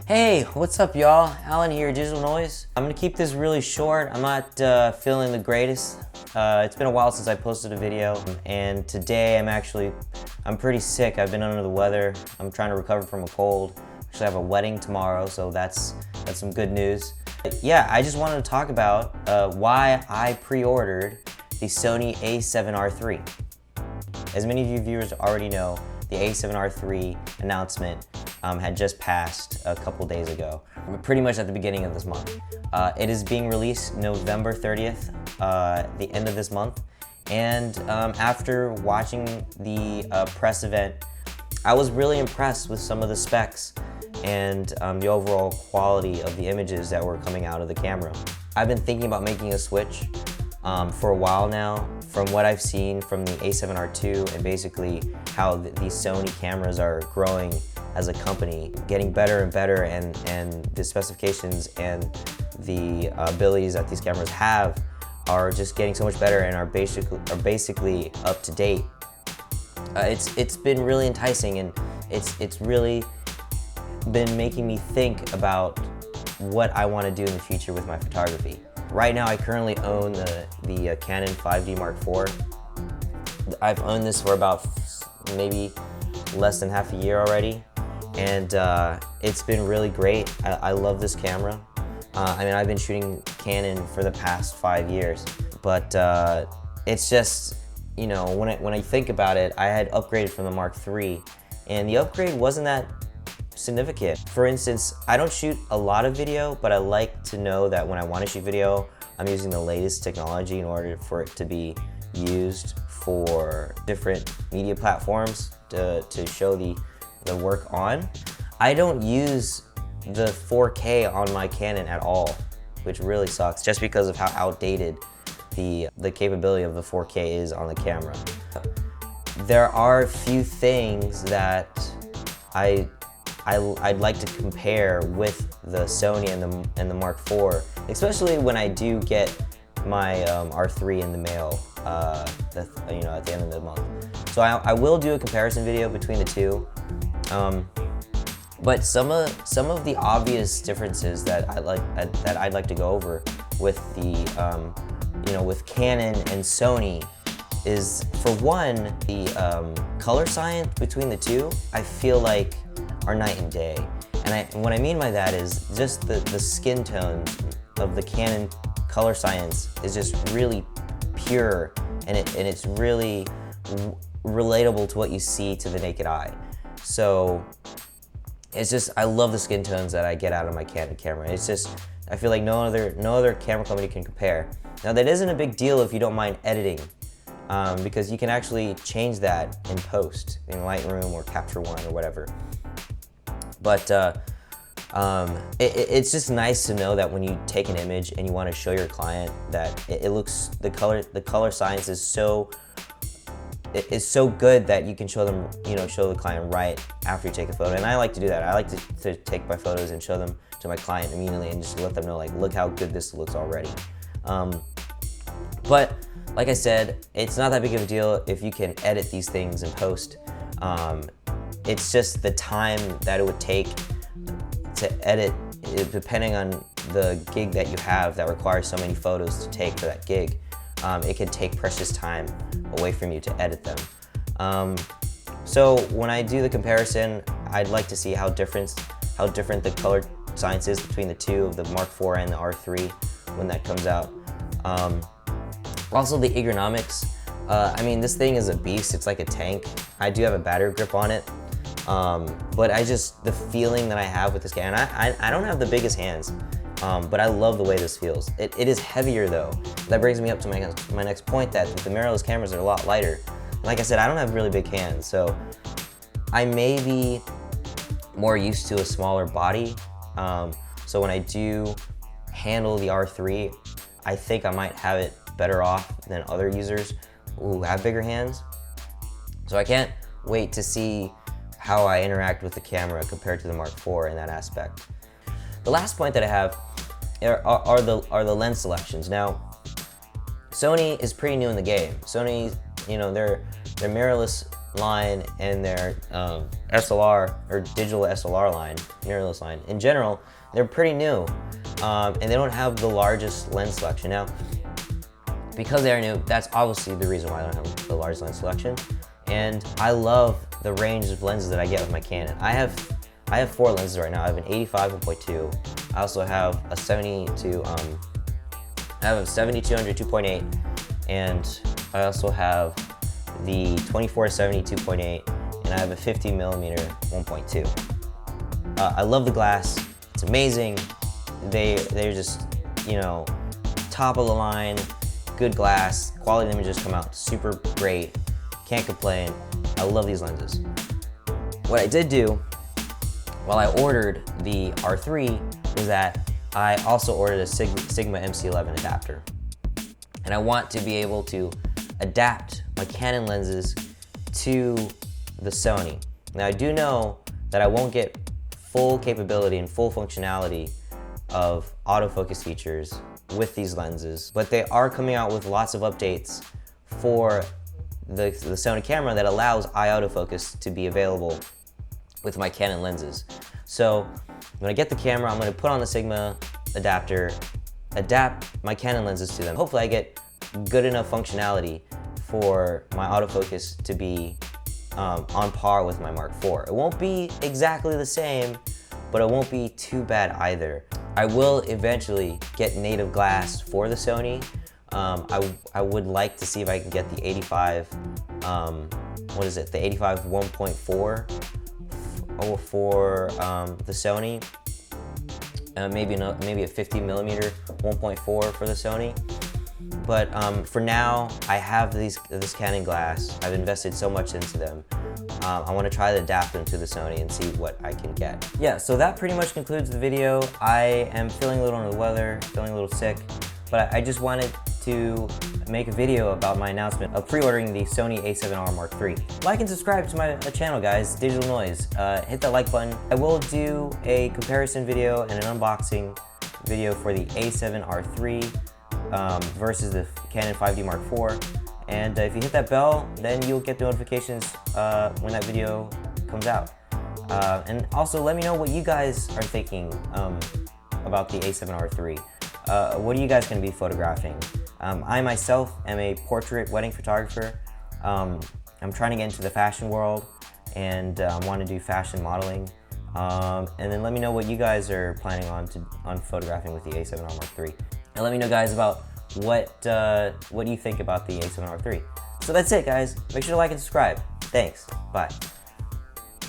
Hey, what's up y'all? Alan here, Digital Noise. I'm gonna keep this really short. I'm not feeling the greatest. It's been a while since I posted a video, and today I'm pretty sick. I've been under the weather. I'm trying to recover from a cold. Actually, I have a wedding tomorrow, so that's some good news. Yeah, I just wanted to talk about why I pre-ordered the Sony A7R III. As many of you viewers already know, the A7R III announcement had just passed a couple days ago, pretty much at the beginning of this month. It is being released November 30th, the end of this month, and after watching the press event, I was really impressed with some of the specs and the overall quality of the images that were coming out of the camera. I've been thinking about making a switch for a while now. From what I've seen from the A7R II and basically how these Sony cameras are growing as a company, getting better and better, and the specifications and the abilities that these cameras have are just getting so much better and are basically up to date. It's been really enticing, and it's really been making me think about what I want to do in the future with my photography. Right now, I currently own the Canon 5D Mark IV. I've owned this for about maybe less than half a year already, and it's been really great. I love this camera. I mean, I've been shooting Canon for the past 5 years, but it's just, you know, when I think about it, I had upgraded from the Mark III, and the upgrade wasn't that significant. For instance, I don't shoot a lot of video, but I like to know that when I want to shoot video, I'm using the latest technology in order for it to be used for different media platforms to show the work on. I don't use the 4K on my Canon at all, which really sucks, just because of how outdated the capability of the 4K is on the camera. There are a few things that I'd like to compare with the Sony and the Mark IV, especially when I do get my R3 in the mail, at the end of the month. So I will do a comparison video between the two, but some of the obvious differences that I'd like to go over with the with Canon and Sony is, for one, the color science between the two, I feel like are night and day. And what I mean by that is just the skin tone of the Canon color science is just really pure, and it's really relatable to what you see to the naked eye. So it's just, I love the skin tones that I get out of my Canon camera. It's just, I feel like no other camera company can compare. Now, that isn't a big deal if you don't mind editing, because you can actually change that in post, in Lightroom or Capture One or whatever. But it's just nice to know that when you take an image and you want to show your client that it looks, the color science is so good that you can show them, show the client right after you take a photo. And I like to do that. I like to take my photos and show them to my client immediately and just let them know, like, look how good this looks already. But like I said, it's not that big of a deal if you can edit these things in post. It's just the time that it would take to edit, depending on the gig that you have that requires so many photos to take for that gig. It can take precious time away from you to edit them. So when I do the comparison, I'd like to see how different the color science is between the two, of the Mark IV and the R3, when that comes out. Also, the ergonomics. I mean, this thing is a beast. It's like a tank. I do have a battery grip on it, but the feeling that I have with this camera, I don't have the biggest hands, but I love the way this feels. It is heavier though. That brings me up to my next point, that the mirrorless cameras are a lot lighter. Like I said, I don't have really big hands, so I may be more used to a smaller body. So when I do handle the R3, I think I might have it better off than other users who have bigger hands. So I can't wait to see how I interact with the camera compared to the Mark IV in that aspect. The last point that I have are the lens selections. Now, Sony is pretty new in the game. Sony, their mirrorless line and their SLR or digital SLR line, mirrorless line in general, they're pretty new, and they don't have the largest lens selection. Now, because they are new, that's obviously the reason why I don't have the largest lens selection. And I love the range of lenses that I get with my Canon. I have 4 lenses right now. I have an 85 1.2. I also have a 7200 2.8, and I also have the 24-70 2.8, and I have a 50mm 1.2. I love the glass. It's amazing. They're just, you know, top of the line, good glass. Quality images come out super great. Can't complain. I love these lenses. What I did do while I ordered the R3 was that I also ordered a Sigma MC11 adapter. And I want to be able to adapt my Canon lenses to the Sony. Now I do know that I won't get full capability and full functionality of autofocus features with these lenses, but they are coming out with lots of updates for the Sony camera that allows eye autofocus to be available with my Canon lenses. So when I get the camera, I'm going to put on the Sigma adapter, adapt my Canon lenses to them. Hopefully I get good enough functionality for my autofocus to be on par with my Mark IV. It won't be exactly the same, but it won't be too bad either. I will eventually get native glass for the Sony. I would like to see if I can get the 85, what is it, the 85 1.4 for the Sony. Maybe a 50mm 1.4 for the Sony. But for now, I have this Canon glass. I've invested so much into them. I want to try to adapt them to the Sony and see what I can get. Yeah, so that pretty much concludes the video. I am feeling a little under the weather, feeling a little sick, but I just wanted to make a video about my announcement of pre-ordering the Sony A7R Mark III. Like and subscribe to my channel, guys, Digital Noise. Hit that like button. I will do a comparison video and an unboxing video for the A7R III versus the Canon 5D Mark IV. And if you hit that bell, then you'll get the notifications when that video comes out. And also let me know what you guys are thinking about the A7R III. What are you guys going to be photographing? I myself am a portrait wedding photographer. I'm trying to get into the fashion world and want to do fashion modeling. And then let me know what you guys are planning on photographing with the A7R Mark III. And let me know, guys, about what you think about the A7R III. So that's it, guys. Make sure to like and subscribe. Thanks. Bye.